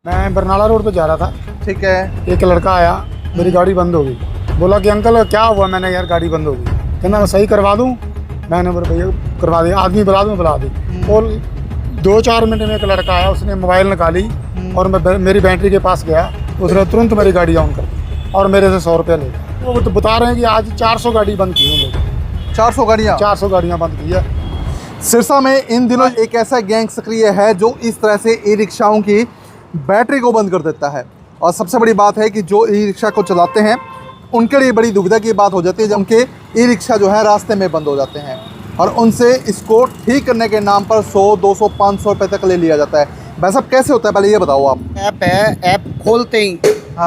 मैं बरनाला रोड पे जा रहा था। ठीक है। एक लड़का आया, मेरी गाड़ी बंद हो गई। बोला कि अंकल क्या हुआ? मैंने यार गाड़ी बंद हो गई। कहना मैं सही करवा दूँ। मैंने बोला भैया करवा दिया। आदमी बुला दूँ? बुला दी। और 2-4 मिनट में एक लड़का आया, उसने मोबाइल निकाली और मैं मेरी बैटरी के पास गया। उसने तुरंत मेरी गाड़ी ऑन कर दी और मेरे से 100 रुपया ले लिया। वो तो बता रहे हैं कि आज 400 गाड़ी बंद की उन लोगों। 400 गाड़ियाँ 400 गाड़ियाँ बंद की है। सिरसा में इन दिनों एक ऐसा गैंग सक्रिय है जो इस तरह से ई रिक्शाओं की बैटरी को बंद कर देता है। और सबसे बड़ी बात है कि जो ई रिक्शा को चलाते हैं उनके लिए बड़ी दुविधा की बात हो जाती है जब उनके ई रिक्शा जो है रास्ते में बंद हो जाते हैं और उनसे इसको ठीक करने के नाम पर 100, 200, 500 रुपये तक ले लिया जाता है। भाई साहब कैसे होता है, पहले ये बताओ आप। ऐप है, ऐप खोलते ही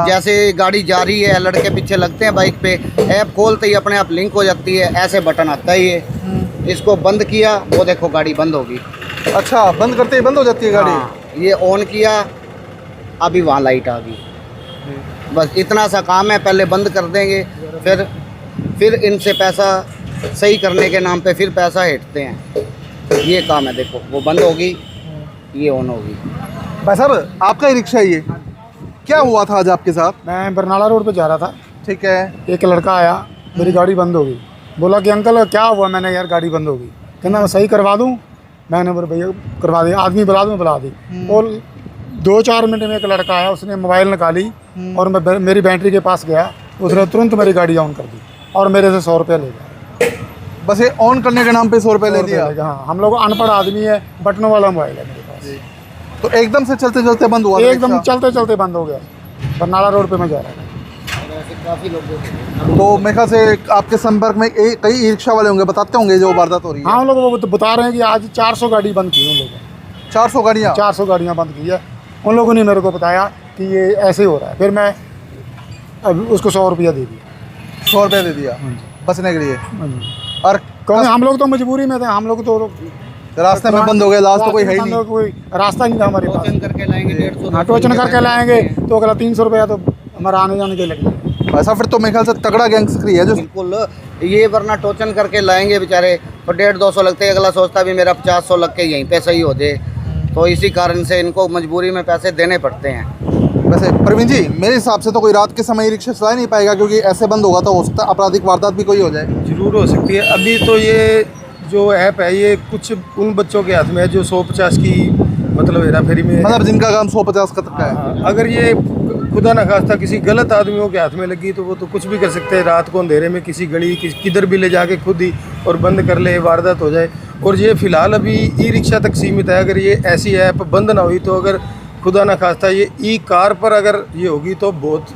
जैसे गाड़ी जा रही है, लड़के पीछे लगते हैं बाइक पे, ऐप खोलते ही अपने आप लिंक हो जाती है। ऐसे बटन आता है ये, इसको बंद किया, वो देखो गाड़ी बंद होगी। अच्छा, बंद करते ही बंद हो जाती है गाड़ी। हाँ, ये ऑन किया, अभी वहाँ लाइट आ गई। बस इतना सा काम है। पहले बंद कर देंगे, फिर इनसे पैसा सही करने के नाम पे फिर पैसा हेटते हैं। ये काम है। देखो वो बंद होगी, ये ऑन होगी। भाई साहब आपका ई रिक्शा है ये, क्या हुआ था आज आपके साथ? मैं बरनाला रोड पे जा रहा था। ठीक है। एक लड़का आया, मेरी गाड़ी बंद हो गई। बोला कि अंकल क्या हुआ? मैंने यार गाड़ी बंद हो गई। कहना मैं सही करवा दूँ? मैंने बोला भैया करवा दिया। आदमी बुला दूँ? बुला दी। और 2-4 मिनट में एक लड़का आया, उसने मोबाइल निकाली और मैं मेरी बैटरी के पास गया। उसने तुरंत मेरी गाड़ी ऑन कर दी और मेरे से 100 रुपया ले लिया। बस ये ऑन करने के नाम पे 100 रुपये ले लिया। हाँ, हम लोग अनपढ़ आदमी है, बटनों वाला मोबाइल है मेरे पास। तो एकदम से चलते चलते बंद हुआ? एकदम चलते चलते बंद हो गया। बरनाला रोड पे मैं जा रहा था। काफ़ी लोग तो मेरे ख्याल से आपके संपर्क में कई ई रिक्शा वाले होंगे, बताते होंगे जो वारदात हो रही है। हाँ, हम लोग वो तो बता रहे हैं कि आज 400 गाड़ी बंद की उन लोगों। 400 गाड़ियाँ 400 गाड़ियाँ बंद की है। उन लोगों ने मेरे को बताया कि ये ऐसे हो रहा है। फिर मैं अब उसको 100 रुपया दे दिया। 100 रुपये दे दिया बचने के लिए। और क्योंकि हम लोग तो मजबूरी में थे। हम लोग तो रास्ते में बंद हो गए, लास्ट तो कोई है ही नहीं। कोई रास्ता नहीं था हमारे पास। टोचन करके लाएंगे 150। हाँ, टोचन करके लाएंगे तो अगला 300 रुपया तो हमारा आने जाने के लग जाएगा। ऐसा फिर तो मेरे ख्याल से तगड़ा गैंग सक्रिय है जो। बिल्कुल, ये वरना टोचन करके लाएंगे बेचारे तो 150-200 लगते हैं। अगला सोचता भी मेरा 50-100 लग के यहीं पे सही हो जाए। तो इसी कारण से इनको मजबूरी में पैसे देने पड़ते हैं। वैसे प्रवीण जी, मेरे हिसाब से तो कोई रात के समय रिक्शा चला ही नहीं पाएगा, क्योंकि ऐसे बंद होगा तो हो सकता है आपराधिक वारदात भी कोई हो जाए। जरूर हो सकती है। अभी तो ये जो ऐप है ये कुछ उन बच्चों के हाथ में है जो 150 की मतलब हेरा फेरी में, मतलब जिनका काम 150 का तक का है। अगर ये खुदा न खास्ता किसी गलत आदमियों के हाथ में लगी तो वो तो कुछ भी कर सकते हैं। रात को अंधेरे में किसी गली किधर भी ले जाके खुद ही और बंद कर ले, वारदात हो जाए। और ये फ़िलहाल अभी ई रिक्शा तक सीमित है। अगर ये ऐसी ऐप बंद ना हुई तो अगर खुदा न खास्ता ये ई कार पर अगर ये होगी तो बहुत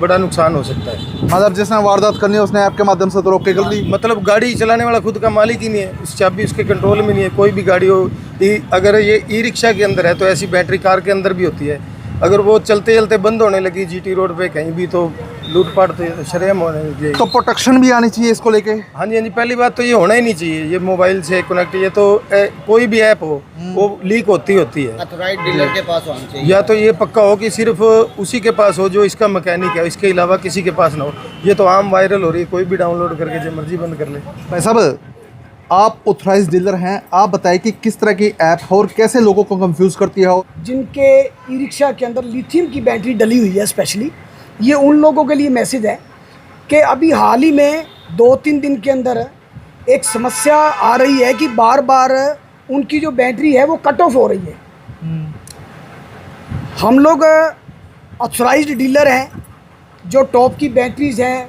बड़ा नुकसान हो सकता है। मतलब जिसने वारदात करनी है उसने ऐप के माध्यम से तो रोक के कर ली। मतलब गाड़ी चलाने वाला खुद का मालिक ही नहीं है, उस चाबी उसके कंट्रोल में नहीं है। कोई भी गाड़ी हो, अगर ये ई रिक्शा के अंदर है तो ऐसी बैटरी कार के अंदर भी होती है। अगर वो चलते चलते बंद होने लगी जीटी रोड पे कहीं भी तो लूटपाट तो शरेआम होने लगी। तो प्रोटेक्शन भी आनी चाहिए इसको लेके। हाँ जी, हाँ जी, पहली बात तो ये होना ही नहीं चाहिए। ये मोबाइल से कनेक्ट, ये तो कोई भी ऐप हो वो लीक होती है। अथॉराइज्ड डीलर के पास होना चाहिए। या तो ये पक्का हो कि सिर्फ उसी के पास हो जो इसका मैकेनिक है, इसके अलावा किसी के पास ना हो। ये तो आम वायरल हो रही है, कोई भी डाउनलोड करके जो मर्जी बंद कर ले। भाई साहब आप ऑथराइज्ड डीलर हैं, आप बताइए कि किस तरह की ऐप है और कैसे लोगों को कंफ्यूज करती है। जिनके ई रिक्शा के अंदर लिथियम की बैटरी डली हुई है, स्पेशली ये उन लोगों के लिए मैसेज है कि अभी हाल ही में 2-3 दिन के अंदर एक समस्या आ रही है कि बार बार उनकी जो बैटरी है वो कट ऑफ हो रही है। हम लोग ऑथराइज्ड डीलर हैं, जो टॉप की बैटरीज हैं,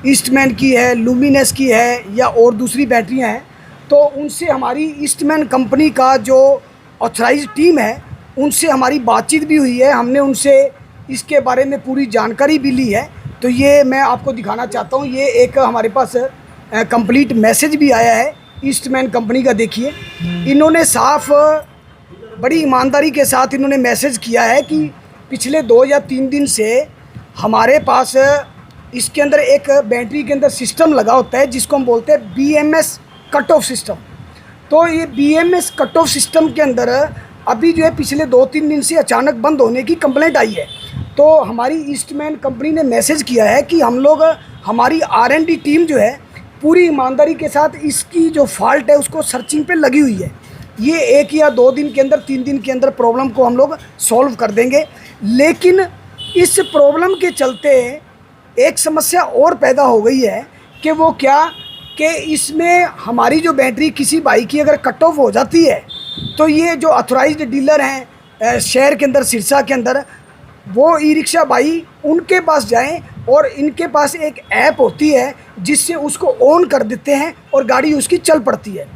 ईस्टमैन की है, लुमिनस की है या और दूसरी बैटरियां हैं, तो उनसे हमारी ईस्टमैन कंपनी का जो ऑथराइज्ड टीम है उनसे हमारी बातचीत भी हुई है। हमने उनसे इसके बारे में पूरी जानकारी भी ली है। तो ये मैं आपको दिखाना चाहता हूँ, ये एक हमारे पास कंप्लीट मैसेज भी आया है ईस्टमैन कंपनी का। देखिए, इन्होंने साफ बड़ी ईमानदारी के साथ इन्होंने मैसेज किया है कि पिछले 2 या 3 दिन से हमारे पास इसके अंदर एक बैटरी के अंदर सिस्टम लगा होता है जिसको हम बोलते हैं BMS कट ऑफ सिस्टम। तो ये BMS कट ऑफ सिस्टम के अंदर अभी जो है पिछले 2-3 दिन से अचानक बंद होने की कंप्लेंट आई है। तो हमारी ईस्टमैन कंपनी ने मैसेज किया है कि हम लोग, हमारी R&D टीम जो है पूरी ईमानदारी के साथ इसकी जो फॉल्ट है उसको सर्चिंग पे लगी हुई है। ये 1 या 2 दिन के अंदर 3 दिन के अंदर प्रॉब्लम को हम लोग सॉल्व कर देंगे। लेकिन इस प्रॉब्लम के चलते एक समस्या और पैदा हो गई है कि वो क्या कि इसमें हमारी जो बैटरी किसी बाइक की अगर कट ऑफ हो जाती है तो ये जो ऑथराइज्ड डीलर हैं शहर के अंदर, सिरसा के अंदर, वो ई रिक्शा भाई उनके पास जाएं और इनके पास एक ऐप होती है जिससे उसको ऑन कर देते हैं और गाड़ी उसकी चल पड़ती है।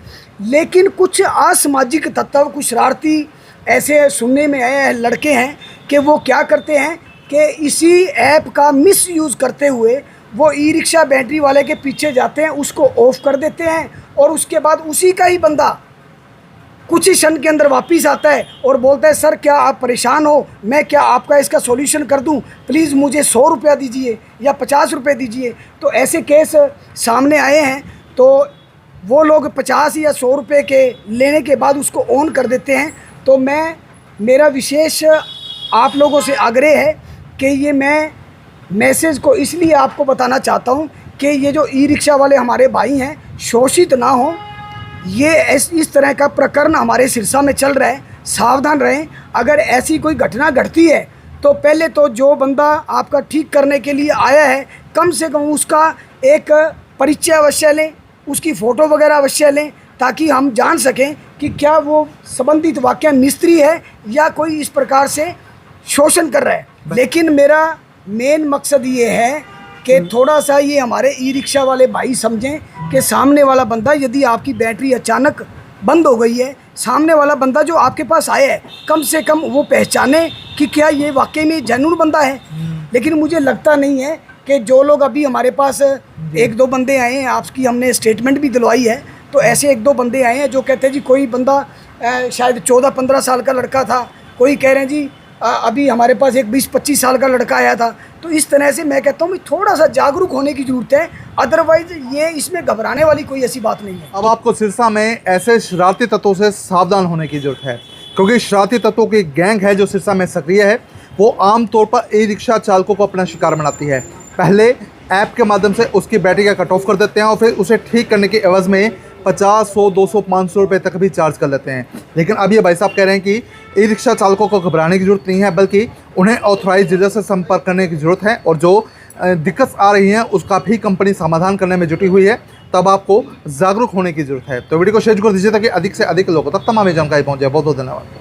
लेकिन कुछ असामाजिक तत्व, कुछ शरारती ऐसे सुनने में आए हैं लड़के हैं कि वो क्या करते हैं कि इसी ऐप का मिस यूज़ करते हुए वो ई रिक्शा बैटरी वाले के पीछे जाते हैं, उसको ऑफ कर देते हैं और उसके बाद उसी का ही बंदा कुछ ही क्षण के अंदर वापस आता है और बोलता है सर क्या आप परेशान हो, मैं क्या आपका इसका सॉल्यूशन कर दूं, प्लीज़ मुझे 100 रुपया दीजिए या 50 रुपये दीजिए। तो ऐसे केस सामने आए हैं। तो वो लोग 50 या 100 रुपये के लेने के बाद उसको ऑन कर देते हैं। तो मेरा विशेष आप लोगों से आग्रह है कि ये मैं मैसेज को इसलिए आपको बताना चाहता हूँ कि ये जो ई रिक्शा वाले हमारे भाई हैं शोषित ना हो। ये इस तरह का प्रकरण हमारे सिरसा में चल रहा है, सावधान रहें। अगर ऐसी कोई घटना घटती है तो पहले तो जो बंदा आपका ठीक करने के लिए आया है कम से कम उसका एक परिचय अवश्य लें, उसकी फ़ोटो वगैरह अवश्य लें, ताकि हम जान सकें कि क्या वो संबंधित वाकया मिस्त्री है या कोई इस प्रकार से शोषण कर रहा है। लेकिन मेरा मेन मकसद ये है कि थोड़ा सा ये हमारे ई रिक्शा वाले भाई समझें कि सामने वाला बंदा, यदि आपकी बैटरी अचानक बंद हो गई है, सामने वाला बंदा जो आपके पास आया है कम से कम वो पहचाने कि क्या ये वाकई में जेन्युइन बंदा है। लेकिन मुझे लगता नहीं है कि जो लोग अभी हमारे पास 1-2 बंदे आए हैं, आपकी हमने स्टेटमेंट भी दिलवाई है, तो ऐसे 1-2 बंदे आए हैं जो कहते हैं जी कोई बंदा शायद 14-15 साल का लड़का था, कोई कह रहे हैं जी अभी हमारे पास एक 20-25 साल का लड़का आया था। तो इस तरह से मैं कहता हूँ थोड़ा सा जागरूक होने की ज़रूरत है, अदरवाइज़ ये इसमें घबराने वाली कोई ऐसी बात नहीं है। अब आपको सिरसा में ऐसे शरारती तत्वों से सावधान होने की ज़रूरत है, क्योंकि शरारती तत्वों की गैंग है जो सिरसा में सक्रिय है, वो आमतौर पर ई रिक्शा चालकों को अपना शिकार बनाती है। पहले ऐप के माध्यम से उसकी बैटरी का कट ऑफ कर देते हैं और फिर उसे ठीक करने के एवज़ में 50, 100, 200, 500 रुपये तक भी चार्ज कर लेते हैं। लेकिन अब ये भाई साहब कह रहे हैं कि ई रिक्शा चालकों को घबराने की ज़रूरत नहीं है, बल्कि उन्हें ऑथराइज डीलर से संपर्क करने की ज़रूरत है और जो दिक्कत आ रही है उसका भी कंपनी समाधान करने में जुटी हुई है। तब आपको जागरूक होने की ज़रूरत है। तो वीडियो को शेयर कर दीजिए ताकि अधिक से अधिक लोगों तक तमाम जानकारी पहुँच जाए। बहुत बहुत धन्यवाद।